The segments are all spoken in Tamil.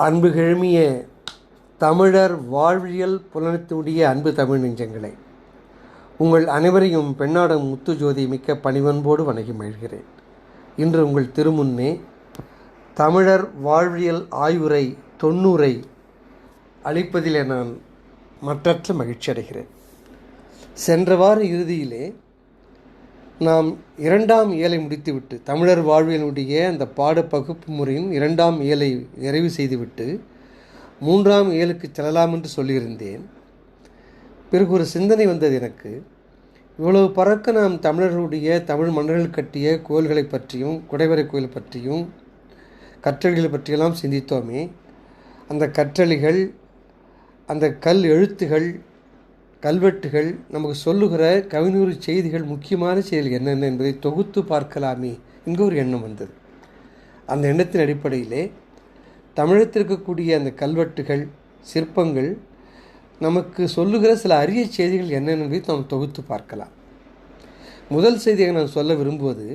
அன்பு கிழமிய தமிழர் வாழ்வியல் புலனத்துடைய அன்பு தமிழ் நெஞ்சங்களே, உங்கள் அனைவரையும் பெண்ணாடம் முத்துஜோதி மிக்க பணிவன்போடு வணங்கி மகிழ்கிறேன். இன்று உங்கள் திருமுன்னே தமிழர் வாழ்வியல் ஆய்வுரை 90 அளிப்பதில் நான் மற்றற்ற மகிழ்ச்சி அடைகிறேன். சென்ற வார இறுதியிலே நாம் 2ஆம் இயலை முடித்துவிட்டு தமிழர் வாழ்வியலுடைய அந்த பாடப்பகுப்பு முறையின் 2ஆம் இயலை நிறைவு செய்துவிட்டு 3ஆம் இயலுக்கு செல்லலாம் என்று சொல்லியிருந்தேன். பிறகு ஒரு சிந்தனை வந்தது எனக்கு. இவ்வளவு பறக்க நாம் தமிழர்களுடைய தமிழ் மன்னர்கள் கட்டிய கோயில்களை பற்றியும் குடைவரை கோயில் பற்றியும் கற்றளிகளை பற்றியெல்லாம் சிந்தித்தோமே, அந்த கற்றளிகள், அந்த கல் எழுத்துகள், கல்வெட்டுகள் நமக்கு சொல்லுகிற கவினூறு செய்திகள், முக்கியமான செய்திகள் என்னென்ன என்பதை தொகுத்து பார்க்கலாமே என்கிற ஒரு எண்ணம் வந்தது. அந்த எண்ணத்தின் அடிப்படையிலே தமிழகத்தில் இருக்கக்கூடிய அந்த கல்வெட்டுகள், சிற்பங்கள் நமக்கு சொல்லுகிற சில அரிய செய்திகள் என்னென்ன என்பதை நாம் தொகுத்து பார்க்கலாம். முதல் செய்தியை நான் சொல்ல விரும்புவது,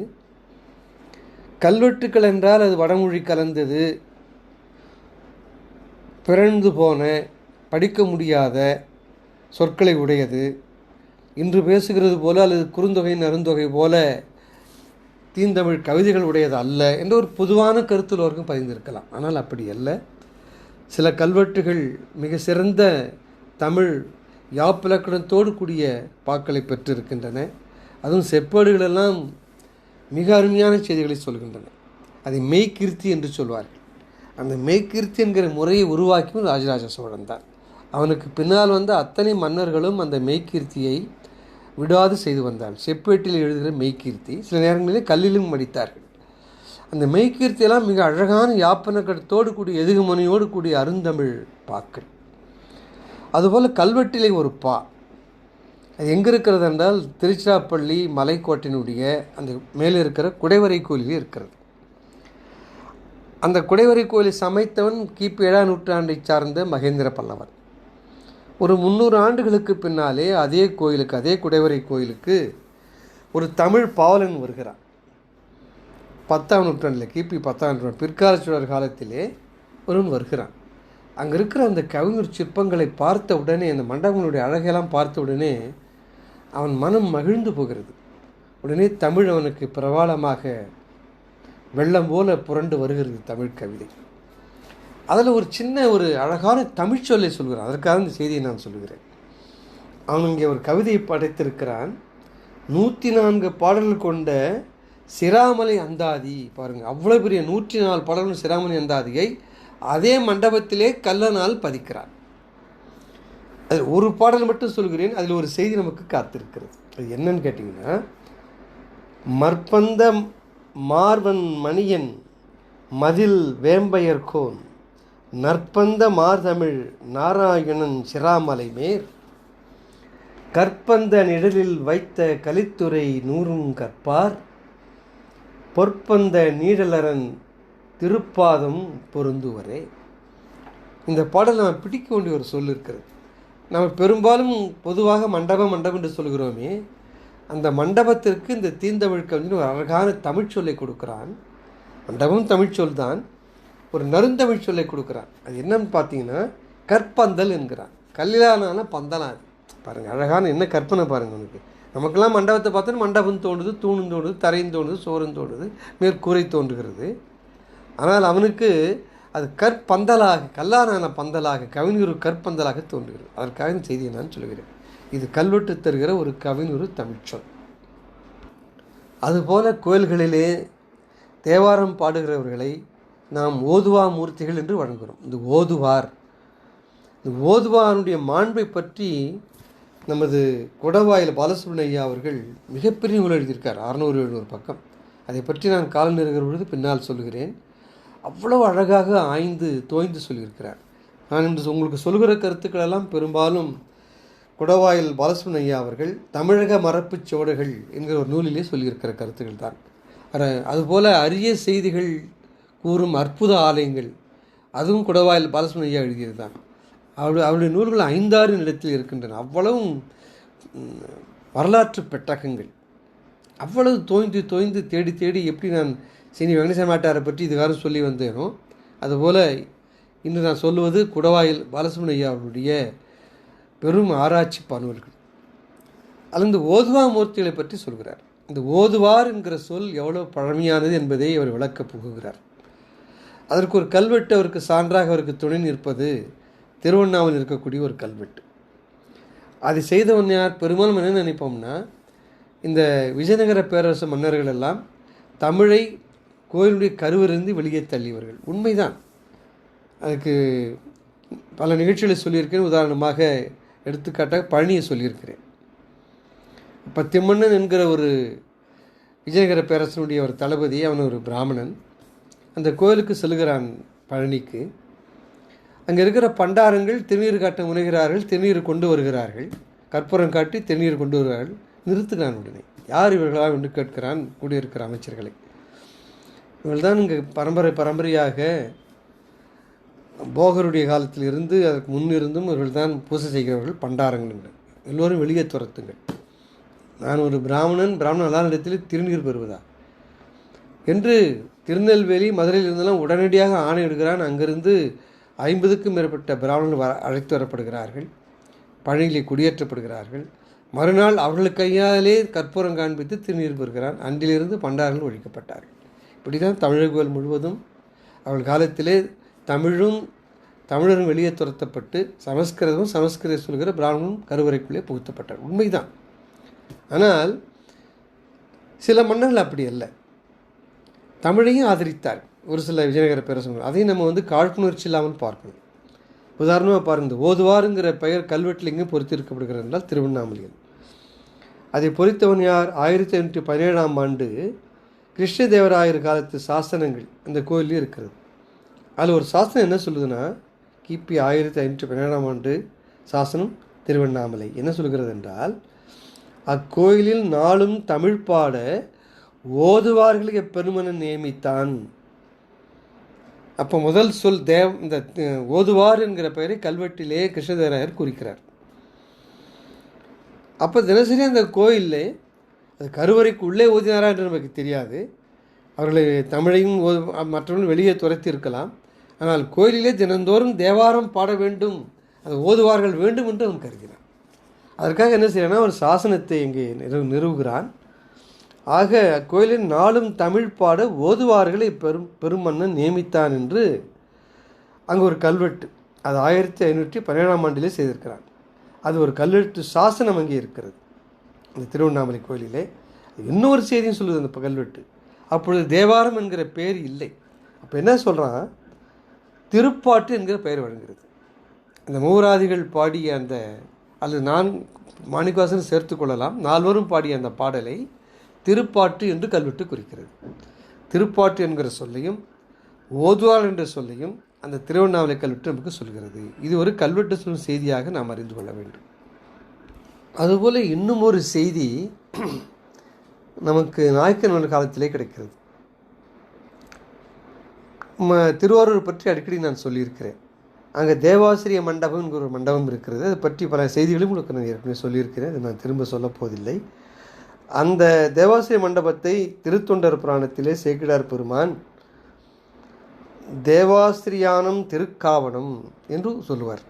கல்வெட்டுக்கள் என்றால் அது வடமொழி கலந்தது, பிறந்து போன, படிக்க முடியாத சொற்களை உடையது, இன்று பேசுகிறது போல அல்லது குறுந்தொகை நருந்தொகை போல தீந்தமிழ் கவிதைகள் உடையது அல்ல என்ற ஒரு பொதுவான கருத்தில் வரைக்கும் பதிந்திருக்கலாம். ஆனால் அப்படி அல்ல. சில கல்வெட்டுகள் மிக சிறந்த தமிழ் யாப்பிலக்கணத்தோடு கூடிய பாக்களை பெற்றிருக்கின்றன. அதுவும் செப்பேடுகளெல்லாம் மிக அருமையான செய்திகளை சொல்கின்றன. அதை மெய்கீர்த்தி என்று சொல்வார்கள். அந்த மெய்கீர்த்தி என்கிற முறையை உருவாக்கியும் ராஜராஜ சோழன் தான். அவனுக்கு பின்னால் வந்த அத்தனை மன்னர்களும் அந்த மெய்கீர்த்தியை விடாது செய்து வந்தார். செப்பேட்டில் எழுதுகிற மெய்கீர்த்தி சில நேரங்களில் கல்லிலும் மடித்தார்கள். அந்த மெய்கீர்த்தியெல்லாம் மிக அழகான யாப்பனக்கடத்தோடு கூடிய எதுகுமனையோடு கூடிய அருந்தமிழ் பாக்கள். அதுபோல் கல்வெட்டிலே ஒரு பா, அது எங்கே இருக்கிறது என்றால் திருச்சிராப்பள்ளி மலைக்கோட்டினுடைய அந்த மேலே இருக்கிற குடைவரை கோயிலே இருக்கிறது. அந்த குடைவரை கோயிலை சமைத்தவன் கிபி 7ஆம் நூற்றாண்டை சார்ந்த மகேந்திர பல்லவன். ஒரு 300 ஆண்டுகளுக்கு பின்னாலே அதே கோயிலுக்கு, அதே குடைவரை கோயிலுக்கு ஒரு தமிழ் பாவலன் வருகிறான். 10ஆம் நூற்றாண்டில், கிபி 10ஆம் நூற்றாண்டு பிற்கால சோழர் காலத்திலே ஒருவன் வருகிறான். அங்கே இருக்கிற அந்த கவிஞர் சிற்பங்களை பார்த்த உடனே, அந்த மண்டபங்களுடைய அழகையெல்லாம் பார்த்த உடனே அவன் மனம் மகிழ்ந்து போகிறது. உடனே தமிழ் அவனுக்கு பிரபலமாக வெள்ளம் போல புரண்டு வருகிறது தமிழ் கவிதை. அதில் ஒரு சின்ன ஒரு அழகான தமிழ் சொல்லை சொல்கிறான். அதற்காக இந்த செய்தியை நான் சொல்லுகிறேன். அவன் இங்கே ஒரு கவிதையை படைத்திருக்கிறான். 104 பாடல்கள் கொண்ட சிராமலை அந்தாதி. பாருங்கள், அவ்வளோ பெரிய 104 பாடல்கள் சிராமலை அந்தாதியை அதே மண்டபத்திலே கல்லனால் பதிக்கிறான். அதில் ஒரு பாடல் மட்டும் சொல்கிறேன். அதில் ஒரு செய்தி நமக்கு காத்திருக்கிறது. அது என்னன்னு கேட்டிங்கன்னா, மற்பந்த மார்வன் மணியன் மதில் வேம்பயர்கோன் நற்பந்த மார்தமிழ் நாராயணன் சிராமலை மேற் கற்பந்த நிழலில் வைத்த கலித்துறை 100 கற்பார் பொற்பந்த நீழலரன் திருப்பாதம் பொருந்துவரே. இந்த பாடல் நம்ம பிடிக்க வேண்டிய ஒரு சொல் இருக்கிறது. நம்ம பெரும்பாலும் பொதுவாக மண்டபம் என்று சொல்கிறோமே, அந்த மண்டபத்திற்கு இந்த தீந்தமிழ் கவிஞன் ஒரு அழகான தமிழ் சொல்லை கொடுக்குறான். மண்டபம் தமிழ் சொல் தான், ஒரு நருந்தமிழ் சொல்லை கொடுக்குறான். அது என்னன்னு பார்த்தீங்கன்னா கற்பந்தல் என்கிறான். கல்லிலான பந்தலாம். பாருங்கள், அழகான என்ன கற்பனை பாருங்கள். உனக்கு நமக்கெல்லாம் மண்டபத்தை பார்த்தோன்னா மண்டபம் தோணுது, தூணும் தோணுது, தரையும் தோணுது, சோறும் தோணுது, மேற்கூரை தோன்றுகிறது. ஆனால் அவனுக்கு அது கற்பந்தலாக, கல்லான பந்தலாக, கவிஞர் கற்பந்தலாக தோன்றுகிறது. அதற்காக இந்த செய்தியை நான் சொல்கிறேன். இது கல்வெட்டு தருகிற ஒரு கவிஞர் தமிழ்ச்சொல். அதுபோல கோயில்களிலே தேவாரம் பாடுகிறவர்களை நாம் ஓதுவா மூர்த்திகள் என்று வழங்குகிறோம். இந்த ஓதுவாருடைய மாண்பை பற்றி நமது குடவாயில் பாலசுப்ரமணிய ஐயா அவர்கள் மிகப்பெரிய நூல் எழுதியிருக்கார். 600-700 பக்கம். அதை பற்றி நான் காலம் நெருங்கிற பொழுது பின்னால் சொல்கிறேன். அவ்வளவு அழகாக ஆய்ந்து தோய்ந்து சொல்லியிருக்கிறார். நான் இன்று உங்களுக்கு சொல்கிற கருத்துக்களெல்லாம் பெரும்பாலும் குடவாயில் பாலசுப்ரமணிய ஐயா அவர்கள் தமிழக மரபு சுவடுகள் என்கிற ஒரு நூலிலே சொல்லியிருக்கிற கருத்துக்கள் தான். அதுபோல் அரிய செய்திகள் கூறும் அற்புத ஆலயங்கள், அதுவும் குடவாயில் பாலசுப்ரமணிய ஐயா எழுதியது தான். அவருடைய நூல்கள் 5-6 இடத்தில் இருக்கின்றன. அவ்வளவும் வரலாற்று பெட்டகங்கள். அவ்வளவு தோய்ந்து தேடி எப்படி நான் வெங்கடேச மாட்டாரை பற்றி இதுகாரம் சொல்லி வந்தேனோ, அதுபோல் இன்று நான் சொல்லுவது குடவாயில் பாலசுப்ரமணிய அவர்களுடைய பெரும் ஆராய்ச்சி பணிவர்கள். அதில் இந்த ஓதுவா மூர்த்திகளை பற்றி சொல்கிறார். இந்த ஓதுவார் என்கிற சொல் எவ்வளோ பழமையானது என்பதை அவர் விளக்கப் புகுகிறார். அதற்கு ஒரு கல்வெட்டு அவருக்கு சான்றாக அவருக்கு துணை நிற்பது திருவண்ணாமலையில் இருக்கக்கூடிய ஒரு கல்வெட்டு. அதை செய்தவன் யார்? பெரும்பாலும் என்ன நினைப்போம்னா, இந்த விஜயநகர பேரரசு மன்னர்கள் எல்லாம் தமிழை கோயிலுடைய கருவிலிருந்து வெளியே தள்ளியவர்கள். உண்மைதான். அதுக்கு பல நிகழ்ச்சிகளை சொல்லியிருக்கிறேன். உதாரணமாக எடுத்துக்காட்டாக பழனியை சொல்லியிருக்கிறேன். பத்தியம்மன்னன் என்கிற ஒரு விஜயநகர பேரரசனுடைய ஒரு தளபதி, அவன் ஒரு பிராமணன். அந்த கோயிலுக்கு செல்கிறான் பழனிக்கு. அங்கே இருக்கிற பண்டாரங்கள் திருநீர் காட்ட முனைகிறார்கள், திருநீர் கொண்டு வருகிறார்கள், கற்பூரம் காட்டி திருநீர் கொண்டு வருகிறார்கள். நிறுத்துகிறான் உடனே. யார் இவர்களா என்று கேட்கிறான் கூடியிருக்கிற அமைச்சர்களை. இவர்கள்தான் இங்கே பரம்பரையாக போகருடைய காலத்தில் இருந்து அதற்கு முன்னிருந்தும் இவர்கள் தான் பூசை செய்கிறவர்கள் பண்டாரங்கள் என்று. எல்லோரும் வெளியே துரத்துங்கள். நான் ஒரு பிராமணன் எல்லா இடத்திலும் திருநீர் பெறுவதா என்று திருநெல்வேலி மதுரையில் இருந்தெல்லாம் உடனடியாக ஆணையிடுகிறான். அங்கிருந்து 50க்கும் மேற்பட்ட பிராமணர்கள் அழைத்து வரப்படுகிறார்கள். பழனியிலே குடியேற்றப்படுகிறார்கள். மறுநாள் அவர்கள் கையாலே கற்பூரம் காண்பித்து திருநீர் பெறுகிறான். அன்றிலிருந்து பண்டாரர்கள் ஒழிக்கப்பட்டார்கள். இப்படி தான் தமிழக கோயில் முழுவதும் அவர்கள் காலத்திலே தமிழரும் வெளியே துரத்தப்பட்டு சமஸ்கிருதம் சொல்கிற பிராமணனும் கருவறைக்குள்ளே புகுத்தப்பட்டார். உண்மைதான். ஆனால் சில மன்னர்கள் அப்படி அல்ல, தமிழையும் ஆதரித்தார். ஒரு சில விஜயநகர பேரரசர்கள் அதையும் நம்ம காழ்ப்புணர்ச்சி இல்லாமல் பார்க்கணும். உதாரணமாக பாருங்கள், ஓதுவாருங்கிற பெயர் கல்வெட்டில் எங்கே பொறித்திருக்கப்படுகிறது என்றால் திருவண்ணாமலையில். அதை பொறித்தவன் யார்? 1517ஆம் ஆண்டு கிருஷ்ணதேவராயர் காலத்து சாசனங்கள் அந்த கோயிலே இருக்கிறது. அதில் ஒரு சாசனம் என்ன சொல்லுதுன்னா, கிபி 1517ஆம் ஆண்டு சாசனம் திருவண்ணாமலை என்ன சொல்கிறது என்றால், அக்கோயிலில் நாளும் தமிழ் பாட ஓதுவார்களுக்கு பெருமனன் நியமித்தான். அப்போ முதல் சொல் இந்த ஓதுவார் என்கிற பெயரை கல்வெட்டிலே கிருஷ்ணதேவராயர் குறிக்கிறார். அப்போ தினசரி அந்த கோயிலில் அது கருவறைக்கு உள்ளே ஓதினாரா என்று நமக்கு தெரியாது. அவர்களை தமிழையும் மற்றவர்கள் வெளியே துரத்தி இருக்கலாம். ஆனால் கோயிலிலே தினந்தோறும் தேவாரம் பாட வேண்டும், அது ஓதுவார்கள் வேண்டும் என்று அவன் கருதினான். அதற்காக என்ன செய்யறான்னா, ஒரு சாசனத்தை இங்கே நிறுவுகிறான். ஆக கோயிலில் நாளும் தமிழ் பாட ஓதுவார்களை பெருமன்னன் நியமித்தான் என்று அங்கே ஒரு கல்வெட்டு, அது 1517ஆம் ஆண்டிலே செய்திருக்கிறான். அது ஒரு கல்வெட்டு சாசனம் அங்கே இருக்கிறது இந்த திருவண்ணாமலை கோயிலிலே. இன்னொரு செய்தியும் சொல்லுது அந்த கல்வெட்டு. அப்பொழுது தேவாரம் என்கிற பெயர் இல்லை. அப்போ என்ன சொல்கிறான், திருப்பாட்டு என்கிற பெயர் வழங்குகிறது. அந்த மூவராதிகள் பாடிய அந்த, அல்லது நான் மாணிக்கவாசகன் சேர்த்து கொள்ளலாம், 4வரும் பாடிய அந்த பாடலை திருப்பாட்டு என்று கல்வெட்டு குறிக்கிறது. திருப்பாட்டு என்கிற சொல்லையும் ஓதுவார் என்ற சொல்லையும் அந்த திருவண்ணாமலை கல்வெட்டு நமக்கு சொல்கிறது. இது ஒரு கல்வெட்டு சொல்லும் செய்தியாக நாம் அறிந்து கொள்ள வேண்டும். அதுபோல் இன்னும் ஒரு செய்தி நமக்கு நாயக்கன் காலத்திலே கிடைக்கிறது. திருவாரூர் பற்றி அடிக்கடி நான் சொல்லியிருக்கிறேன். அங்கே தேவாசிரிய மண்டபம் என்கிற ஒரு மண்டபம் இருக்கிறது. அதை பற்றி பல செய்திகளையும் உங்களுக்கு நான் ஏற்கனவே சொல்லியிருக்கிறேன். அதை நான் திரும்ப சொல்லப்போவதில்லை. அந்த தேவாசிரிய மண்டபத்தை திருத்தொண்டர் புராணத்திலே சேக்கிழார் பெருமான் தேவாசிரியானம் திருக்காவணம் என்று சொல்லுவார்.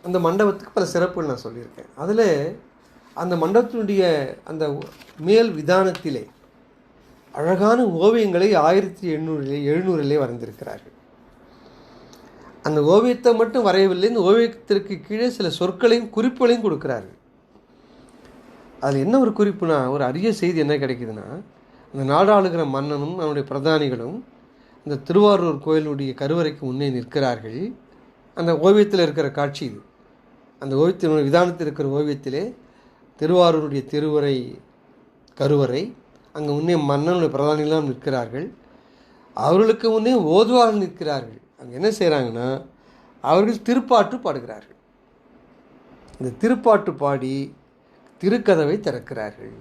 அந்த மண்டபத்துக்கு பல சிறப்புகள் நான் சொல்லியிருக்கேன். அதில் அந்த மண்டபத்தினுடைய அந்த மேல் விதானத்திலே அழகான ஓவியங்களை 1700 வரைந்திருக்கிறார்கள். அந்த ஓவியத்தை மட்டும் வரையவில்லை, இந்த ஓவியத்திற்கு கீழே சில சொற்களையும் குறிப்புகளையும் கொடுக்கிறார்கள். அதில் என்ன ஒரு குறிப்புனா, ஒரு அரிய செய்தி என்ன கிடைக்குதுன்னா, அந்த நாடாளுகிற மன்னனும் அவனுடைய பிரதானிகளும் அந்த திருவாரூர் கோயிலுடைய கருவறைக்கு முன்னே நிற்கிறார்கள். அந்த ஓவியத்தில் இருக்கிற காட்சி இது. அந்த ஓவியத்தினுடைய விதானத்தில் இருக்கிற ஓவியத்திலே திருவாரூருடைய திருவரை கருவறை, அங்கே முன்னே மன்னனுடைய பிரதானிகளாம் நிற்கிறார்கள். அவர்களுக்கு முன்னே ஓதுவார்கள் நிற்கிறார்கள். அங்கே என்ன செய்கிறாங்கன்னா, அவர்கள் திருப்பாட்டு பாடுகிறார்கள். இந்த திருப்பாட்டு பாடி திருக்கதவை திறக்கிறார்கள்.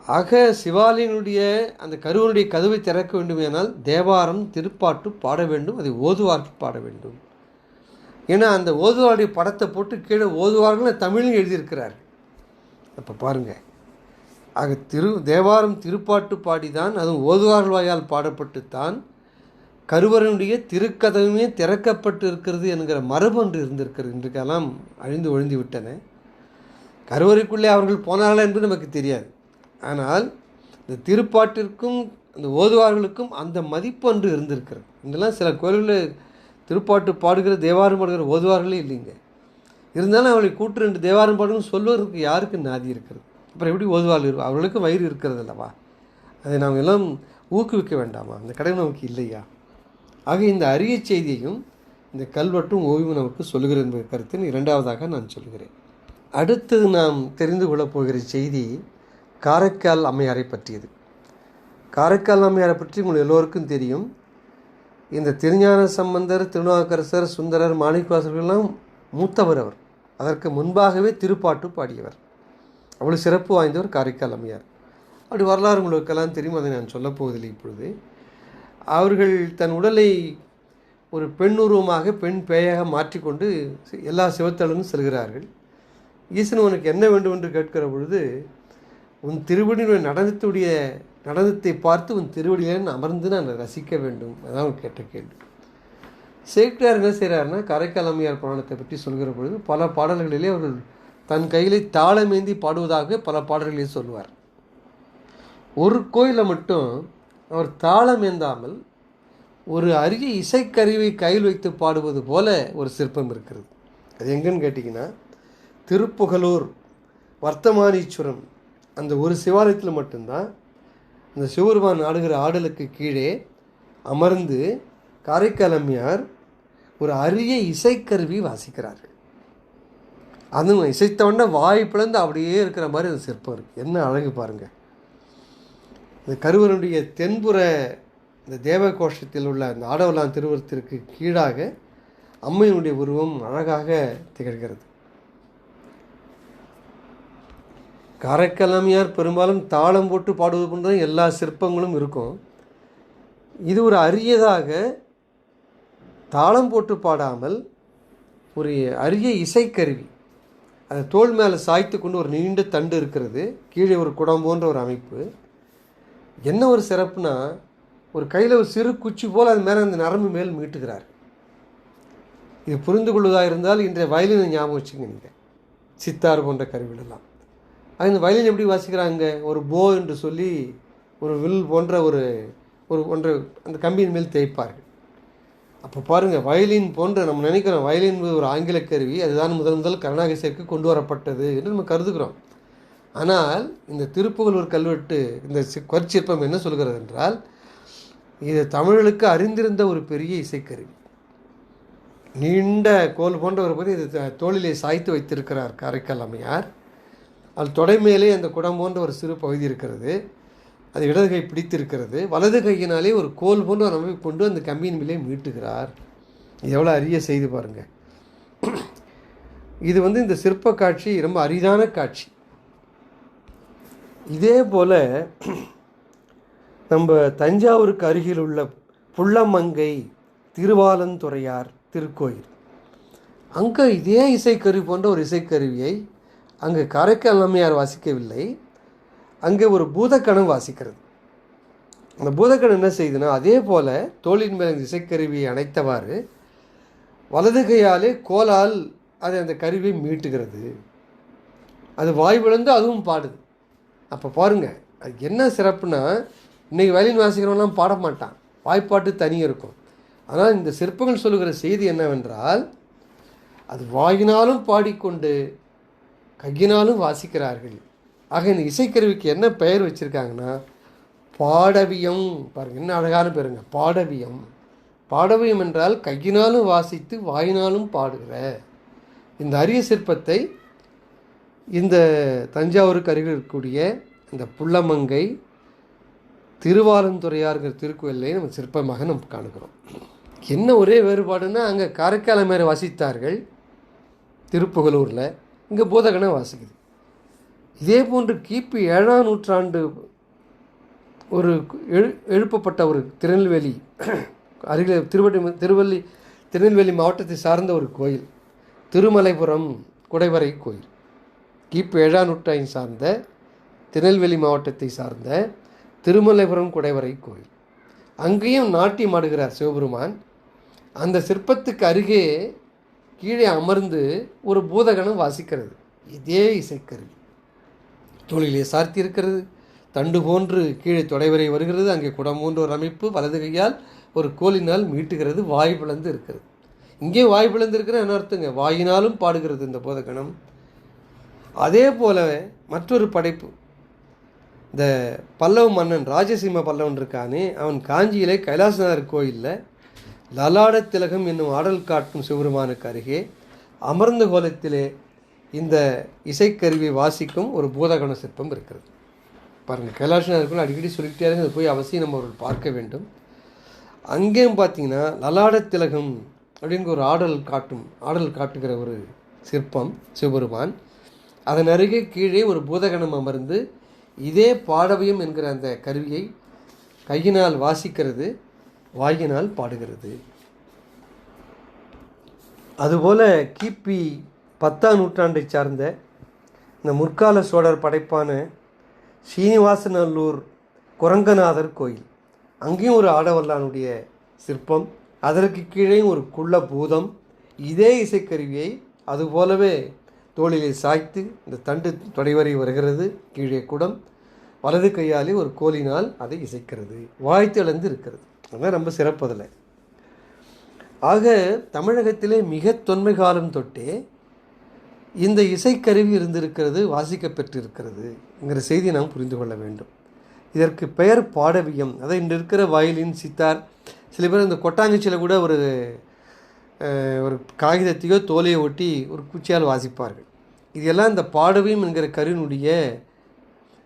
ஆக சிவாலயனுடைய அந்த கருவனுடைய கதவை திறக்க வேண்டுமானால் தேவாரம் திருப்பாட்டு பாட வேண்டும், அதை ஓதுவார்கள் பாட வேண்டும். ஏன்னா அந்த ஓதுவாருடைய படத்தை போட்டு கீழே ஓதுவார்கள் தமிழில் எழுதியிருக்கிறார்கள். அப்போ பாருங்கள், ஆக தேவாரம் திருப்பாட்டு பாடிதான், அதுவும் ஓதுவார்கள் வாயால் பாடப்பட்டுத்தான் கருவறையுடைய திருக்கதவுமே திறக்கப்பட்டு இருக்கிறது என்கிற மரபொன்று இருந்திருக்கிறது. இன்றைக்கெல்லாம் அழிந்து ஒழிந்து விட்டன. கருவறைக்குள்ளே அவர்கள் போனார்களா என்பது நமக்கு தெரியாது. ஆனால் இந்த திருப்பாட்டிற்கும் அந்த ஓதுவார்களுக்கும் அந்த மதிப்பு ஒன்று இருந்திருக்கிறது. இதெல்லாம் சில கோயில்களில் திருப்பாட்டு பாடுகிற தேவாரம் பாடுகிற ஓதுவார்களே இல்லைங்க. இருந்தாலும் அவளை கூட்டு 2 தேவாரம் பாடுன்னு சொல்வதற்கு யாருக்கு நாதி இருக்கிறது? அப்புறம் எப்படி ஓதுவாள் இருக்கும்? அவர்களுக்கும் வயிறு இருக்கிறது அல்லவா? அதை நாம் எல்லாம் ஊக்குவிக்க வேண்டாமா? அந்த கடமை நமக்கு இல்லையா? ஆக இந்த அரிய செய்தியையும் இந்த கல்வெட்டும் ஓய்வும் நமக்கு சொல்லுகிறது என்பது கருத்தின் 2வதாக நான் சொல்கிறேன். அடுத்தது நாம் தெரிந்து கொள்ளப் போகிற செய்தி காரைக்கால் அம்மையாரை பற்றியது. காரைக்கால் அம்மையாரை பற்றி உங்களுக்கு எல்லோருக்கும் தெரியும். இந்த திருஞான சம்பந்தர், திருநாவுக்கரசர், சுந்தரர், மாணிக்கவாசகர்களெல்லாம் மூத்தவர் அவர். அதற்கு முன்பாகவே திருப்பாட்டு பாடியவர். அவ்வளோ சிறப்பு வாய்ந்தவர் காரைக்கால் அம்மையார். அப்படி வரலாறு உங்களுக்கெல்லாம் தெரியும், அதை நான் சொல்லப்போவதில்லை இப்பொழுது. அவர்கள் தன் உடலை ஒரு பெண் உருவமாக, பெண் பேயாக மாற்றிக்கொண்டு எல்லா சிவத்தலனும் செல்கிறார்கள். ஈசன் உனக்கு என்ன வேண்டும் என்று கேட்கிற பொழுது, உன் திருவடியினுடைய நடனத்தை பார்த்து உன் திருவடியிலே அமர்ந்து நான் ரசிக்க வேண்டும். அதான் அவன் கேட்ட கேள்வி. சேக்கிழார் என்ன செய்கிறாருன்னா, காரைக்கால் அம்மையார் புராணத்தை பற்றி சொல்கிற பொழுது பல பாடல்களிலே அவர்கள் தன் கையிலே தாளமேந்தி பாடுவதாக பல பாடல்களிலே சொல்லுவார். ஒரு கோயிலை மட்டும் அவர் தாளம் ஏந்தாமல் ஒரு அரிய இசைக்கருவியை கையில் வைத்து பாடுவது போல ஒரு சிற்பம் இருக்கிறது. அது எங்கன்னு கேட்டிங்கன்னா, திருப்புகலூர் வர்த்தமானீஸ்வரம் அந்த ஒரு சிவாலயத்தில் மட்டும்தான் அந்த சிவபெருமான் ஆடுகிற ஆடலுக்கு கீழே அமர்ந்து காரைக்கால் அம்மையார் ஒரு அரிய இசைக்கருவி வாசிக்கிறார்கள். அதுவும் இசைத்தவொடனே வாய் பிளந்து அப்படியே இருக்கிற மாதிரி அந்த சிற்பம் இருக்குது. என்ன அழகு பாருங்கள். இந்த கருவருடைய தென்புற இந்த தேவகோஷத்தில் உள்ள அந்த ஆடவலான் திருவுருவத்திற்கு கீழாக அம்மையினுடைய உருவம் அழகாக திகழ்கிறது. காரைக்கால் அம்மையார் பெரும்பாலும் தாளம் போட்டு பாடுவது போன்ற எல்லா சிற்பங்களும் இருக்கும். இது ஒரு அரியதாக தாளம் போட்டு பாடாமல் ஒரு அரிய இசைக்கருவி, அது தோள் மேலே சாய்த்து கொண்டு ஒரு நீண்ட தண்டு இருக்கிறது, கீழே ஒரு குடம் போன்ற ஒரு அமைப்பு. என்ன ஒரு சிறப்புனா, ஒரு கையில் ஒரு சிறு குச்சி போல் அது மேலே அந்த நரம்பு மேல் மீட்டுகிறார். இது புரிந்து கொள்வதாக இருந்தால் இன்றைய வயலினை ஞாபகம் வச்சுங்க நீங்கள், சித்தார் போன்ற கருவிகளெல்லாம். இந்த வயலின் எப்படி வாசிக்கிறாங்க, ஒரு போ என்று சொல்லி ஒரு வில் போன்ற ஒரு ஒன்று அந்த கம்பியின் மேல் தேய்ப்பார்கள். அப்போ பாருங்கள், வயலின் போன்ற நம்ம நினைக்கிறோம் வயலின் ஒரு ஆங்கில கருவி, அதுதான் முதல் கருணாகேசருக்கு கொண்டு வரப்பட்டது என்று நம்ம கருதுகிறோம். ஆனால் இந்த திருப்புகலூர் கல்வெட்டு இந்த கற்சிற்பம் என்ன சொல்கிறது என்றால், இது தமிழர்களுக்கு அறிந்திருந்த ஒரு பெரிய இசைக்கருவி. நீண்ட கோல் போன்ற ஒரு பகுதி இது தோளிலே சாய்த்து வைத்திருக்கிறார் காரைக்கால் அம்மையார். அது தொடை மேலே அந்த குடம் போன்ற ஒரு சிறு பகுதி இருக்கிறது, அது இடது கை பிடித்திருக்கிறது. வலது கையினாலே ஒரு கோல் போன்ற ஒரு அமைப்பு கொண்டு அந்த கம்பியின் மேலே மீட்டுகிறார். இது எவ்வளோ அரிய செய்தி பாருங்கள். இது இந்த சிற்ப காட்சி ரொம்ப அரிதான காட்சி. இதே போல் நம்ம தஞ்சாவூருக்கு அருகில் உள்ள புள்ளமங்கை திருவாலந்துறையார் திருக்கோயில், அங்கே இதே இசைக்கருவி போன்ற ஒரு இசைக்கருவியை அங்கே காரைக்கால் அம்மையார் வாசிக்கவில்லை, அங்கே ஒரு பூதக்கணம் வாசிக்கிறது. அந்த பூதக்கணம் என்ன செய்யுதுன்னா, அதே போல் தோளின் மேல் இசைக்கருவியை அணைத்தவாறு வலது கையாலே கோலால் அது அந்த கருவியை மீட்டுகிறது. அது வாய் விழுந்து அதுவும் பாடுது. அப்போ பாருங்கள், அது என்ன சிறப்புனா, இன்றைக்கி வயலின் வாசிக்கிறவங்களாம் பாட மாட்டான், வாய்ப்பாட்டு தனி இருக்கும். ஆனால் இந்த சிற்பங்கள் சொல்லுகிற செய்தி என்னவென்றால், அது வாயினாலும் பாடிக்கொண்டு கையினாலும் வாசிக்கிறார்கள். ஆக இந்த இசைக்கருவிக்கு என்ன பெயர் வச்சுருக்காங்கன்னா பாடவியம். பாருங்கள், என்ன அழகான பேருங்க, பாடவியம். பாடவியம் என்றால் கையினாலும் வாசித்து வாயினாலும் பாடுகிற இந்த அரிய சிற்பத்தை இந்த தஞ்சாவூருக்கு அருகில் இருக்கக்கூடிய இந்த புள்ளமங்கை திருவாலந்துறையாருங்கிற திருக்கோயிலே நம்ம சிற்பமாக நம்ம காணுகிறோம். என்ன ஒரே வேறுபாடுன்னா, அங்கே காரைக்கால் அம்மையார் வாசித்தார்கள் திருப்புகலூரில், இங்கே பூதகணம் வாசிக்குது. இதே போன்று கிபி 7ஆம் நூற்றாண்டு ஒரு எழுப்பப்பட்ட ஒரு திருநெல்வேலி அருகில் திருநெல்வேலி மாவட்டத்தை சார்ந்த ஒரு கோயில், திருமலைபுரம் குடைவரை கோயில். கிபி 7ஆம் நூற்றாண்டை சார்ந்த திருநெல்வேலி மாவட்டத்தை சார்ந்த திருமலைபுரம் குடைவரை கோயில். அங்கேயும் நாட்டியம் ஆடுகிறார் சிவபெருமான். அந்த சிற்பத்துக்கு அருகே கீழே அமர்ந்து ஒரு பூதகணம் வாசிக்கிறது. இதே இசைக்கருவி தோளிலே சார்த்தி இருக்கிறது. தண்டு போன்று கீழே தொடைவரை வருகிறது. அங்கே குடம் போன்ற ஒரு அமைப்பு, வலது கையால் ஒரு கோலினால் மீட்டுகிறது. வாய் பிளந்து இருக்கிறது. இங்கே வாய் பிளந்து இருக்கிற என்ன அர்த்தங்க? வாயினாலும் பாடுகிறது இந்த பூதகணம். அதே போல மற்றொரு படைப்பு, இந்த பல்லவ மன்னன் ராஜசிம்ம பல்லவன் இருக்கானே, அவன் காஞ்சியிலே கைலாசநாதர் கோயிலில் லலாட திலகம் என்னும் ஆடல் காட்டும் சிவபெருமானுக்கு அருகே அமர்ந்த கோலத்திலே இந்த இசைக்கருவியை வாசிக்கும் ஒரு பூதகண சிற்பம் இருக்கிறது. பாருங்கள், கைலாசநாதருக்குள்ள அடிக்கடி சொல்லிக்கிட்டே இருக்கு, அதை போய் அவசியம் நம்ம அவர்கள் பார்க்க வேண்டும். அங்கேயும் பார்த்தீங்கன்னா லலாட திலகம் அப்படிங்கிற ஒரு ஆடல் காட்டுகிற ஒரு சிற்பம் சிவபெருமான். அதன் அருகே கீழே ஒரு பூதகணம் அமர்ந்து இதே பாடவியம் என்கிற அந்த கருவியை கையினால் வாசிக்கிறது, வாயினால் பாடுகிறது. அதுபோல கிபி 10ஆம் நூற்றாண்டை சார்ந்த இந்த முற்கால சோழர் படைப்பான ஸ்ரீனிவாசநல்லூர் குரங்கநாதர் கோயில், அங்கேயும் ஒரு ஆடவல்லானுடைய சிற்பம், அதற்கு கீழே ஒரு குள்ள பூதம் இதே இசைக்கருவியை அதுபோலவே தோளிலே சாய்த்து இந்த தண்டு தொடைவரை வருகிறது. கீழே குடம், வலது கையாலே ஒரு கோலினால் அதை இசைக்கிறது. வாய்த்திழந்து இருக்கிறது. அதுதான் ரொம்ப சிறப்பதில்லை. ஆக தமிழகத்திலே மிக தொன்மை காலம் தொட்டே இந்த இசைக்கருவி இருந்திருக்கிறது, வாசிக்க பெற்றிருக்கிறது என்கிற செய்தியை நாம் புரிந்து கொள்ள வேண்டும். இதற்கு பெயர் பாடவியம். அதான் இன்று இருக்கிற வயலின், சித்தார், சில பேர் இந்த கொட்டாங்குச்சியில் கூட ஒரு காகிதத்தையோ தோலையை ஒட்டி ஒரு குச்சியால் வாசிப்பார்கள். இதெல்லாம் இந்த பாடவியம் என்கிற கருவினுடைய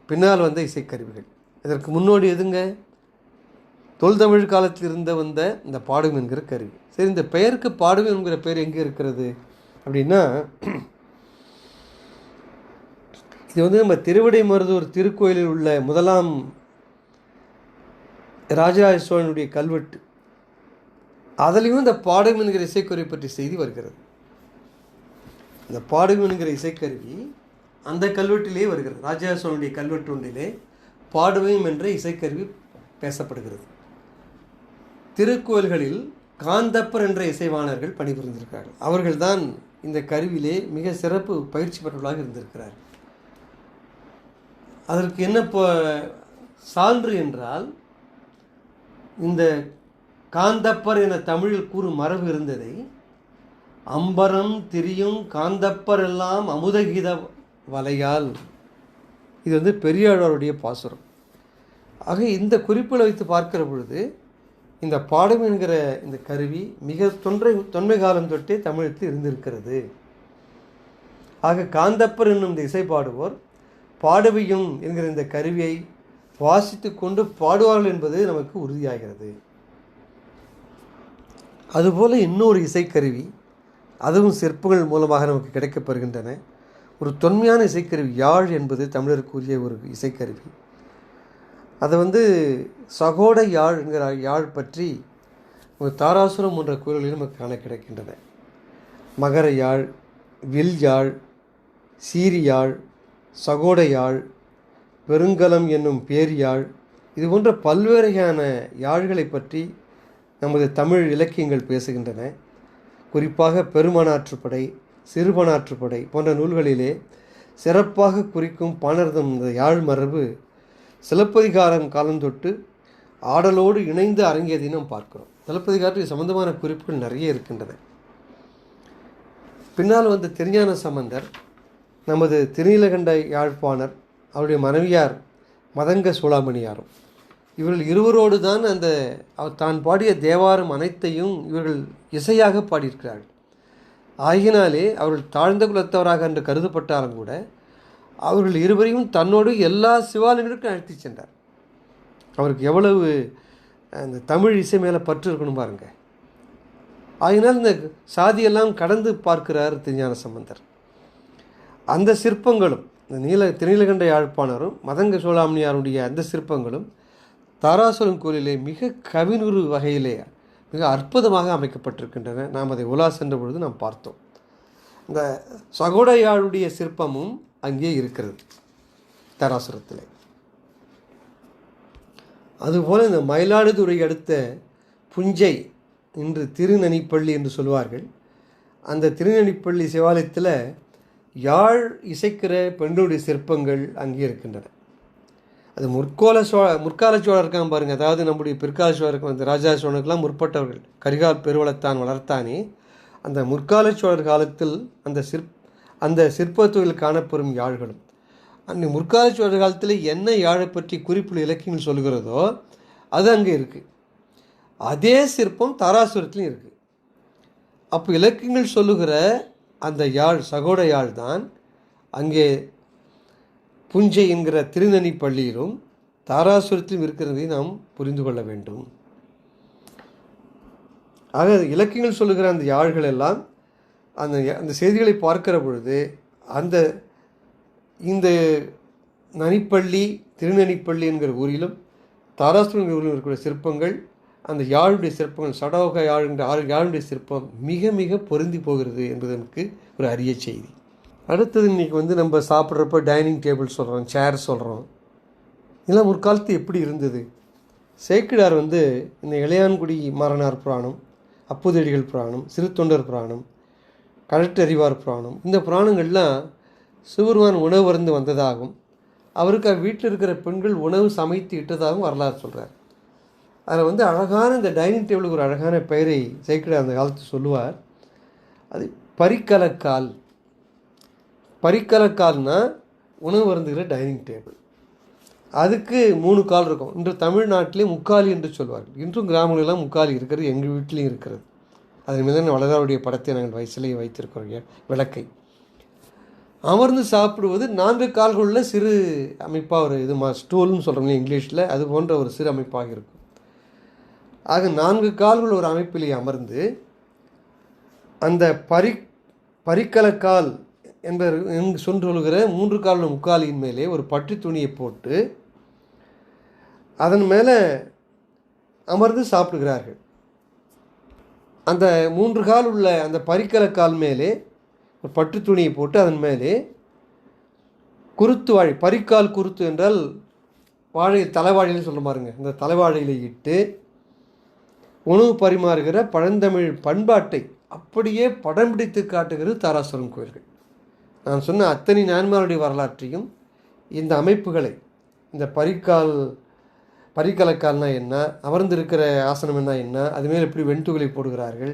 பின்னால் வந்த இசைக்கருவிகள். இதற்கு முன்னோடி எதுங்க? தொல்தமிழ் காலத்தில் வந்த இந்த பாடவியம் என்கிற கருவி. சரி, இந்த பெயருக்கு பாடவியம் என்கிற பெயர் எங்கே இருக்கிறது அப்படின்னா, இது நம்ம திருவிடைமருதூர் திருக்கோயிலில் உள்ள முதலாம் ராஜராஜ சோழனுடைய கல்வெட்டு, அதுலேயும் இந்த பாடகம் என்கிற இசைக்கருவி பற்றி செய்தி வருகிறது. இந்த பாடகம் என்கிற இசைக்கருவி அந்த கல்வெட்டிலே வருகிறது. ராஜராஜ சோழனுடைய கல்வெட்டு ஒன்றிலே பாடகம் என்ற இசைக்கருவி பேசப்படுகிறது. திருக்கோயில்களில் காந்தப்பர் என்ற இசைவாணர்கள் பணிபுரிந்திருக்கிறார்கள். அவர்கள்தான் இந்த கருவியிலே மிக சிறப்பு பயிற்சி பெற்றவர்களாக இருந்திருக்கிறார்கள். அதற்கு என்ன சான்று என்றால், இந்த காந்தப்பர் என தமிழில் கூறும் மரபு இருந்ததை அம்பரம் திரியும் காந்தப்பர் எல்லாம் அமுதகீத வலையால், இது பெரியாழ்வாருடைய பாசுரம். ஆக இந்த குறிப்பில் வைத்து பார்க்கிற பொழுது இந்த பாடம் என்கிற இந்த கருவி மிக தொன்மை காலம் தொட்டே தமிழத்தில் இருந்திருக்கிறது. ஆக காந்தப்பர் என்னும் இந்த இசை பாடுவோர் பாடவியும் என்கிற இந்த கருவியை வாசித்து கொண்டு பாடுவார்கள் என்பது நமக்கு உறுதியாகிறது. அதுபோல் இன்னொரு இசைக்கருவி, அதுவும் சிற்பங்கள் மூலமாக நமக்கு கிடைக்கப்பெறுகின்றன. ஒரு தொன்மையான இசைக்கருவி யாழ் என்பது தமிழருக்குரிய ஒரு இசைக்கருவி. அதை சகோட யாழ் என்கிற யாழ் பற்றி ஒரு தாராசுரம் போன்ற கோயில்களில் நமக்கு காண கிடைக்கின்றன. மகர யாழ், வில் யாழ், சீரி யாழ், சகோட யாழ், பெருங்கலம் என்னும் பேரியாழ், இது போன்ற பல்வேறுகையான யாழ்களை பற்றி நமது தமிழ் இலக்கியங்கள் பேசுகின்றன. குறிப்பாக பெருமனாற்றுப்படை, சிறுபனாற்றுப்படை போன்ற நூல்களிலே சிறப்பாக குறிக்கும் பாணர்தம் இந்த யாழ் மரபு சிலப்பதிகாரம் காலம் தொட்டு ஆடலோடு இணைந்து அரங்கேறதை நாம் பார்க்கிறோம். சிலப்பதிகாரத்தில் சம்பந்தமான குறிப்புகள் நிறைய இருக்கின்றன. பின்னால் வந்த திருஞான சம்பந்தர், நமது திருநீலகண்ட யாழ்ப்பாணர், அவருடைய மனைவியார் மதங்க சூளாமணியாரும், இவர்கள் இருவரோடு தான் தான் பாடிய தேவாரம் அனைத்தையும் இவர்கள் இசையாக பாடியிருக்கிறார்கள். ஆகினாலே அவர்கள் தாழ்ந்த குலத்தவராக என்று கருதப்பட்டாலும் கூட அவர்கள் இருவரையும் தன்னோடு எல்லா சிவாலயங்களுக்கும் அழைத்து சென்றார். அவருக்கு எவ்வளவு அந்த தமிழ் இசை மேலே பற்று இருக்கணும் பாருங்க. ஆகினால் இந்த சாதியெல்லாம் கடந்து பார்க்கிறார் திருஞான சம்பந்தர். அந்த சிற்பங்களும் இந்த திருநீலகண்ட யாழ்ப்பாணரும் மதங்க சோழாமணியாருடைய அந்த சிற்பங்களும் தாராசுரம் கோயிலிலே மிக கவினுறு வகையிலே மிக அற்புதமாக அமைக்கப்பட்டிருக்கின்றன. நாம் அதை உலா சென்ற பொழுது நாம் பார்த்தோம். இந்த சகோட யாழுடைய சிற்பமும் அங்கே இருக்கிறது தாராசுரத்தில். அதுபோல் இந்த மயிலாடுதுறை அடுத்த புஞ்சை இன்று திருநனிப்பள்ளி என்று சொல்வார்கள். அந்த திருநனிப்பள்ளி சிவாலயத்தில் யாழ் இசைக்கிற பெண்களுடைய சிற்பங்கள் அங்கே இருக்கின்றன. அது முற்கால சோழர் இருக்கான் பாருங்கள். அதாவது நம்முடைய பிற்கால சோழருக்கு அந்த ராஜா சோழனுக்கெல்லாம் முற்பட்டவர்கள். கரிகால் பெருவளத்தான் வளர்த்தானே, அந்த முற்கால சோழர் காலத்தில் அந்த சிற்பத்துகளில் காணப்பெறும் யாழ்களும் அந்த முற்கால சோழர் காலத்தில் என்ன யாழை பற்றி குறிப்பில் இலக்கியங்கள் சொல்கிறதோ அது அங்கே இருக்குது. அதே சிற்பம் தாராசுரத்துலையும் இருக்குது. அப்போ இலக்கியங்கள் சொல்லுகிற அந்த யாழ் சகோட யாழ் தான் அங்கே புஞ்சை என்கிற திருநனி பள்ளியிலும் தாராசுரத்திலும் இருக்கிறதை நாம் புரிந்து கொள்ள வேண்டும். ஆக இலக்கியங்கள் சொல்லுகிற அந்த யாழ்கள் எல்லாம் அந்த செய்திகளை பார்க்கிற பொழுது இந்த நனிப்பள்ளி திருநனிப்பள்ளி என்கிற ஊரிலும் தாராசுரம் என்கிற ஊரிலும் இருக்கிற சிற்பங்கள், அந்த யாழுடைய சிற்பங்கள், சடோக யாழ் என்ற யாழுடைய சிற்பம் மிக மிக பொருந்தி போகிறது என்பதற்கு ஒரு அரிய செய்தி. அடுத்தது இன்றைக்கி நம்ம சாப்பிட்றப்ப டைனிங் டேபிள் சொல்கிறோம், சேர் சொல்கிறோம். இதெல்லாம் முற்காலத்து எப்படி இருந்தது? சேக்கிழார் இந்த இளையான்குடி மாறனார் புராணம், அப்புதடிகள் புராணம், சிறு தொண்டர் புராணம், கழட்டறிவார் புராணம், இந்த புராணங்கள்லாம் சிவருமான் உணவு அருந்து வந்ததாகவும் அவருக்கு வீட்டில் இருக்கிற பெண்கள் உணவு சமைத்து இட்டதாகவும் வரலாறு சொல்கிறார். அதில் அழகான இந்த டைனிங் டேபிளுக்கு ஒரு அழகான பெயரை சேக்கிழார் அந்த காலத்து சொல்லுவார். அது பரிக்கலக்கால். பரிக்கலக்கால்னா உணவு அருந்துகிற டைனிங் டேபிள். அதுக்கு 3 கால் இருக்கும். இன்று தமிழ்நாட்டிலே முக்காலி என்று சொல்வார்கள். இன்றும் கிராமங்களெல்லாம் முக்காலி இருக்கிறது, எங்கள் வீட்டிலையும் இருக்கிறது. அதன் மீது வளராவுடைய படத்தை நாங்கள் வயசிலேயே வைத்திருக்கிறோம், விளக்கை. அமர்ந்து சாப்பிடுவது 4 கால்களுள்ள சிறு அமைப்பாக ஒரு இது ஸ்டூல்னு சொல்கிறோம் இங்கிலீஷில், அது போன்ற ஒரு சிறு அமைப்பாக இருக்கும். ஆக 4 கால்கள் ஒரு அமைப்பிலே அமர்ந்து அந்த பரிக்கலக்கால் என்று சொல்லுகிற 3 கால் முக்காலியின் மேலே ஒரு பட்டு துணியை போட்டு அதன் மேலே அமர்ந்து சாப்பிடுகிறார்கள். அந்த 3 கால் உள்ள அந்த பரிக்கலக்கால் மேலே ஒரு பட்டு துணியை போட்டு அதன் மேலே குருத்து வாழை, பரிக்கால் குருத்து என்றால் வாழை, தலைவாழையில் சொல்ல பாருங்க, இந்த தலைவாழையில் இட்டு உணவு பரிமாறுகிற பழந்தமிழ் பண்பாட்டை அப்படியே படம் பிடித்து காட்டுகிறது தாராசுரம் கோயில்கள். நான் சொன்ன அத்தனை நான்மாருடைய வரலாற்றையும் இந்த அமைப்புகளை, இந்த பரிக்கலக்கால்னா என்ன, அமர்ந்திருக்கிற ஆசனம் என்ன, அதுமேல் எப்படி வெண்துகளை போடுகிறார்கள்,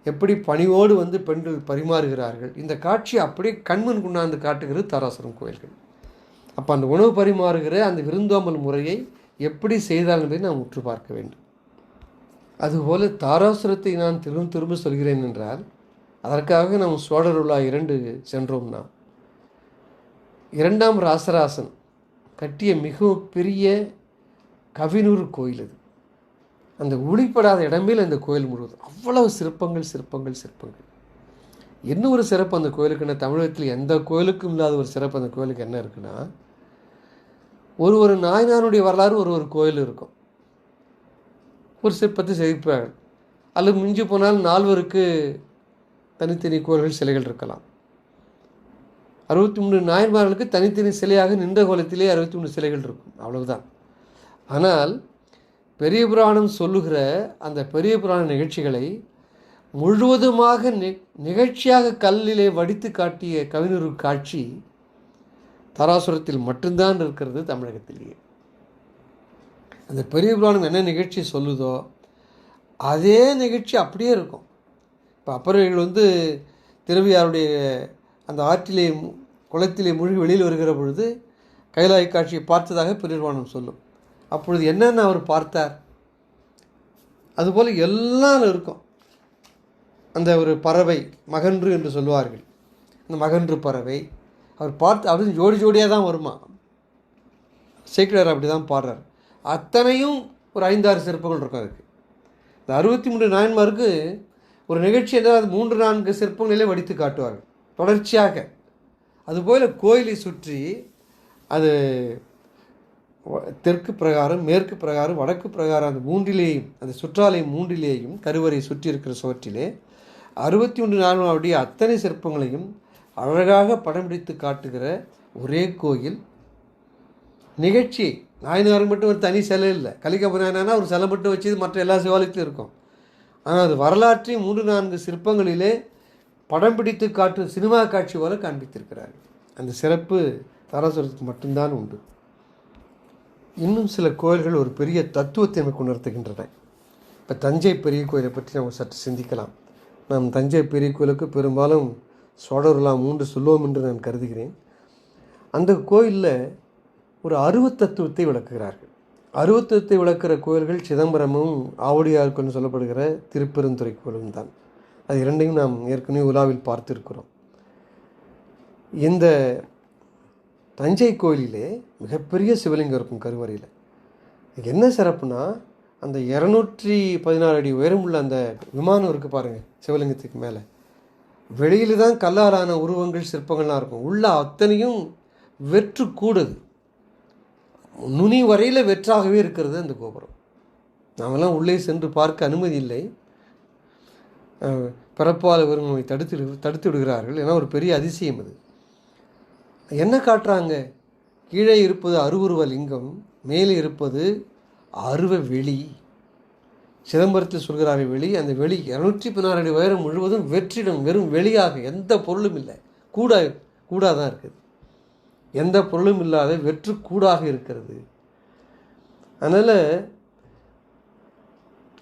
எப்படி பணிவோடு பெண்கள் பரிமாறுகிறார்கள், இந்த காட்சி அப்படியே கண்மண் கொண்டாந்து காட்டுகிறது தாராசுரம் கோயில்கள். அப்போ அந்த உணவு பரிமாறுகிற அந்த விருந்தோம்பல் முறையை எப்படி செய்தால் என்பதை நாம் உற்று பார்க்க வேண்டும். அதுபோல் தாராசுரத்தை நான் திரும்ப சொல்கிறேன் என்றால், அதற்காக நாம் சோழர் உலா 2 சென்றோம். நாம் 2ஆம் ராசராசன் கட்டிய மிக பெரிய கவினூர் கோயில் அது. அந்த ஒளிப்படாத இடமேல் அந்த கோயில் முழுவதும் அவ்வளவு சிற்பங்கள் சிற்பங்கள் சிற்பங்கள். இன்னும் ஒரு சிறப்பு அந்த கோயிலுக்குன்னா, தமிழகத்தில் எந்த கோயிலுக்கும் இல்லாத ஒரு சிறப்பு அந்த கோயிலுக்கு என்ன இருக்குன்னா, ஒரு நாயனாருடைய வரலாறு ஒரு கோயில் இருக்கும், ஒரு சிற்பத்தை செதுப்பார்கள். அல்லது மிஞ்சி போனால் 4 தனித்தனி கோயில்கள் சிலைகள் இருக்கலாம். 63 நாயன்மார்களுக்கு தனித்தனி சிலையாக நின்ற கோலத்திலே 63 சிலைகள் இருக்கும், அவ்வளவுதான். ஆனால் பெரிய புராணம் சொல்லுகிற அந்த பெரிய புராண நிகழ்ச்சிகளை முழுவதுமாக நிகழ்ச்சியாக கல்லிலே வடித்து காட்டிய கவினூர் காட்சி தாராசுரத்தில் மட்டும்தான் இருக்கிறது தமிழகத்திலேயே. அந்த பெரிய புராணம் என்ன நிகழ்ச்சி சொல்லுதோ அதே நிகழ்ச்சி அப்படியே இருக்கும். இப்போ அப்பர்கள் திருவையாருடைய அந்த ஆற்றிலே குளத்திலே மூழ்கி வெளியில் வருகிற பொழுது கைலாய காட்சியை பார்த்ததாக பெரிய புராணம் சொல்லும். அப்பொழுது என்னென்ன அவர் பார்த்தார், அதுபோல் எல்லாம் இருக்கும். அந்த ஒரு பறவை மகன்று என்று சொல்லுவார்கள், அந்த மகன்று பறவை அவர் பார்த்து அப்படி ஜோடியாக தான் வருமா. சேக்கிழார் அப்படி தான் பாடுறார். அத்தனையும் ஒரு 5-6 சிற்பங்கள் இருக்கும். அதுக்கு இந்த 63 நாயன்மாருக்கு ஒரு நிகழ்ச்சி என்றால் அது 3-4 சிற்பங்களிலே வடித்து காட்டுவார்கள் தொடர்ச்சியாக. அதுபோல் கோயிலை சுற்றி அது தெற்கு பிரகாரம், மேற்கு பிரகாரம், வடக்கு பிரகாரம், அந்த 3லேயும் அந்த சுற்றாலை 3லேயும் கருவறை சுற்றி இருக்கிற சுவற்றிலே 63 நாயன்மாருடைய அத்தனை சிற்பங்களையும் அழகாக படம் பிடித்து காட்டுகிற ஒரே கோயில். நிகழ்ச்சி நாயனாருக்கு மட்டும் ஒரு தனி சிலை இல்லை. கலிகப நாயனார்னா ஒரு சிலை மட்டும் வச்சு மற்ற எல்லா சிவாலயத்திலும் இருக்கும். ஆனால் அது வரலாற்றின் 3-4 சிற்பங்களிலே படம் பிடித்து காட்டும் சினிமா காட்சி போல காண்பித்திருக்கிறார்கள். அந்த சிறப்பு தாராசுரத்துக்கு மட்டும்தான் உண்டு. இன்னும் சில கோயில்கள் ஒரு பெரிய தத்துவத்தை நமக்கு உணர்த்துகின்றன. இப்போ தஞ்சை பெரிய கோயிலை பற்றி நம்ம சற்று சிந்திக்கலாம். நாம் தஞ்சை பெரிய கோயிலுக்கு பெரும்பாலும் சோழர்களாம் 3 சொல்லுவோம் என்று நான் கருதுகிறேன். அந்த கோயிலில் ஒரு அருவத்தத்துவத்தை விளக்குகிறார்கள். அருவத்தத்துவத்தை விளக்குகிற கோயில்கள் சிதம்பரமும் ஆவுடையார் கோயில்னு சொல்லப்படுகிற திருப்பெருந்துறை கோயிலும் தான். அது இரண்டையும் நாம் ஏற்கனவே உலாவில் பார்த்துருக்கிறோம். இந்த தஞ்சை கோயிலிலே மிகப்பெரிய சிவலிங்கம் இருக்கும் கருவறையில். என்ன சிறப்புனா, அந்த 216 அடி உயரமுள்ள அந்த விமானம் இருக்குது பாருங்கள், சிவலிங்கத்துக்கு மேலே வெளியில் தான் கல்லாலான உருவங்கள் சிற்பங்கள்லாம் இருக்கும். உள்ள அத்தனையும் வெற்று கூடுது, நுனி வரையில் வெற்றாகவே இருக்கிறது அந்த கோபுரம். நாமெல்லாம் உள்ளே சென்று பார்க்க அனுமதி இல்லை. பிறப்பால் வரும் தடுத்து விடுகிறார்கள். ஏன்னா ஒரு பெரிய அதிசயம் அது. என்ன காட்டுறாங்க? கீழே இருப்பது அருவுருவ லிங்கம், மேலே இருப்பது அருவ வெளி. சிதம்பரத்தில் சொல்கிறார் வெளி. அந்த வெளி 216 அடி உயரம் முழுவதும் வெற்றிடம், வெறும் வெளியாக, எந்த பொருளும் இல்லை. கூடாதான் இருக்குது, எந்த பொருளும் இல்லாத வெற்று கூடாக இருக்கிறது. அதனால்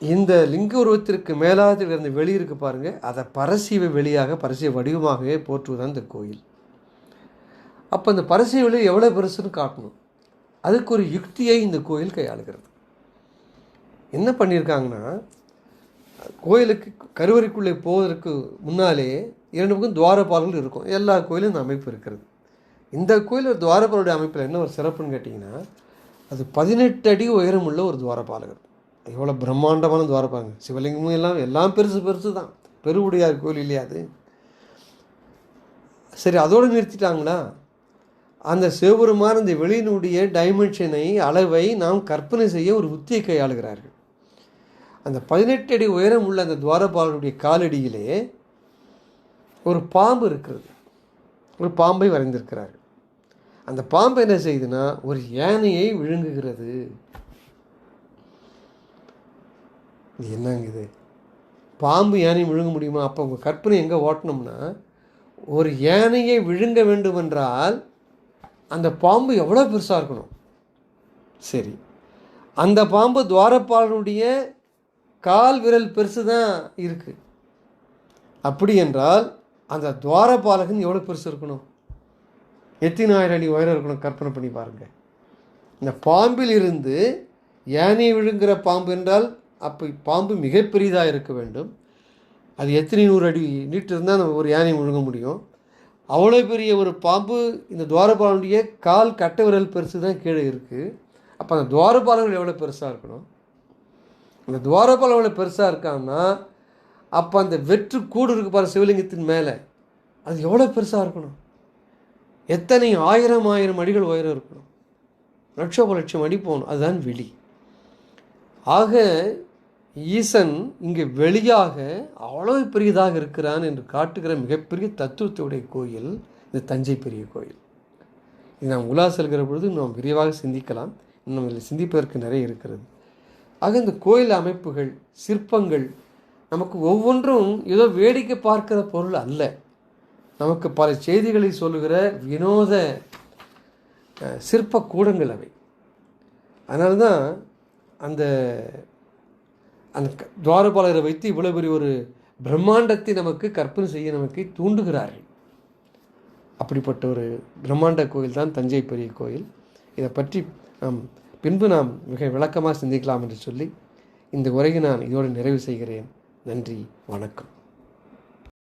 இந்த லிங்க உருவத்திற்கு மேலாக இருந்த வெளி இருக்குது பாருங்கள், அதை பரசிவ வெளியாக, பரசிவ வடிவமாகவே போற்றுவதுதான் இந்த கோயில். அப்போ இந்த பரசிவ வெளி எவ்வளோ பெருசுன்னு காட்டணும். அதுக்கு ஒரு யுக்தியை இந்த கோயில் கையாளுகிறது. என்ன பண்ணியிருக்காங்கன்னா, கோயிலுக்கு கருவறைக்குள்ளே போவதற்கு முன்னாலே 2 பக்கம் துவாரபாலர்கள் இருக்கும். எல்லா கோயிலும் இந்த அமைப்பு இருக்கிறது. இந்த கோயில் துவாரபாலருடைய அமைப்பில் என்ன ஒரு சிறப்புன்னு கேட்டிங்கன்னா, அது 18 அடி உயரமுள்ள ஒரு துவாரபாலகர். எவ்வளோ பிரம்மாண்டமான துவாரபாலகர். சிவலிங்கமும் எல்லாம் பெருசு தான். பெருவுடையார் கோயில் இல்லையா அது? சரி, அதோடு நிறுத்திட்டாங்களா? அந்த சிவபெருமான் இந்த வெளியினுடைய டைமென்ஷனை, அளவை நாம் கற்பனை செய்ய ஒரு உத்தியை கையாளுகிறார்கள். அந்த 18 அடி உயரம் உள்ள அந்த துவாரபாலருடைய காலடியிலே ஒரு பாம்பு இருக்கிறது. ஒரு பாம்பை வரைந்திருக்கிறார்கள். அந்த பாம்பு என்ன செய்யுதுன்னா, ஒரு யானையை விழுங்குகிறது. இது என்னங்க இது? பாம்பு யானையை விழுங்க முடியுமா? அப்போ உங்கள் கற்பனை எங்கே ஓட்டணும்னா, ஒரு யானையை விழுங்க வேண்டுமென்றால் அந்த பாம்பு எவ்வளோ பெருசாக இருக்கணும். சரி, அந்த பாம்பு துவாரபாலருடைய கால் விரல் பெருசு தான் இருக்குது. அப்படி என்றால் அந்த துவாரபாலகன் எவ்வளோ பெருசு இருக்கணும்? எத்தனை ஆயிரம் அடி உயரம் இருக்கணும்? கற்பனை பண்ணி பாருங்கள். இந்த பாம்பில் இருந்து யானை விழுங்குகிற பாம்பு என்றால் அப்போ பாம்பு மிகப்பெரியதாக இருக்க வேண்டும். அது எத்தனை 100 அடி நீட்டு இருந்தால் நம்ம ஒரு யானை விழுங்க முடியும். அவ்வளோ பெரிய ஒரு பாம்பு இந்த துவாரபாலனுடைய கால் கட்டை விரல் பெருசு தான் கீழே இருக்குது. அப்போ அந்த துவாரபாலர்கள் எவ்வளோ பெருசாக இருக்கணும்? அந்த துவாரபாலம் எவ்வளோ பெருசாக இருக்காங்கன்னா, அப்போ அந்த வெற்று கூடு இருக்கு பாரு சிவலிங்கத்தின் மேலே, அது எவ்வளோ பெருசாக இருக்கணும்? எத்தனை 1000 அடிகள் உயரம் இருக்கணும்? லட்சம் அடி போகணும். அதுதான் வெளி. ஆக ஈசன் இங்கே வெளியாக அவ்வளவு பெரியதாக இருக்கிறான் என்று காட்டுகிற மிகப்பெரிய தத்துவத்துடைய கோயில் இந்த தஞ்சை பெரிய கோயில். இது நாம் உலா செல்கிற பொழுது நாம் விரிவாக சிந்திக்கலாம். இன்னும் இதில் சிந்திப்பதற்கு நிறைய இருக்கிறது. ஆக இந்த கோயில் அமைப்புகள், சிற்பங்கள் நமக்கு ஒவ்வொன்றும் ஏதோ வேடிக்கை பார்க்கிற பொருள் அல்ல. நமக்கு பல செய்திகளை சொல்லுகிற வினோத சிற்ப கூடங்கள் அவை. அதனால தான் அந்த துவாரபாலரை வைத்து இவ்வளோ பெரிய ஒரு பிரம்மாண்டத்தை நமக்கு கற்பனை செய்ய நமக்கு தூண்டுகிறார்கள். அப்படிப்பட்ட ஒரு பிரம்மாண்ட கோயில் தான் தஞ்சை பெரிய கோயில். இதை பற்றி பின்பு நாம் மிக விளக்கமாக சிந்திக்கலாம் என்று சொல்லி இந்த உரையை நான் இதோடு நிறைவு செய்கிறேன். நன்றி, வணக்கம்.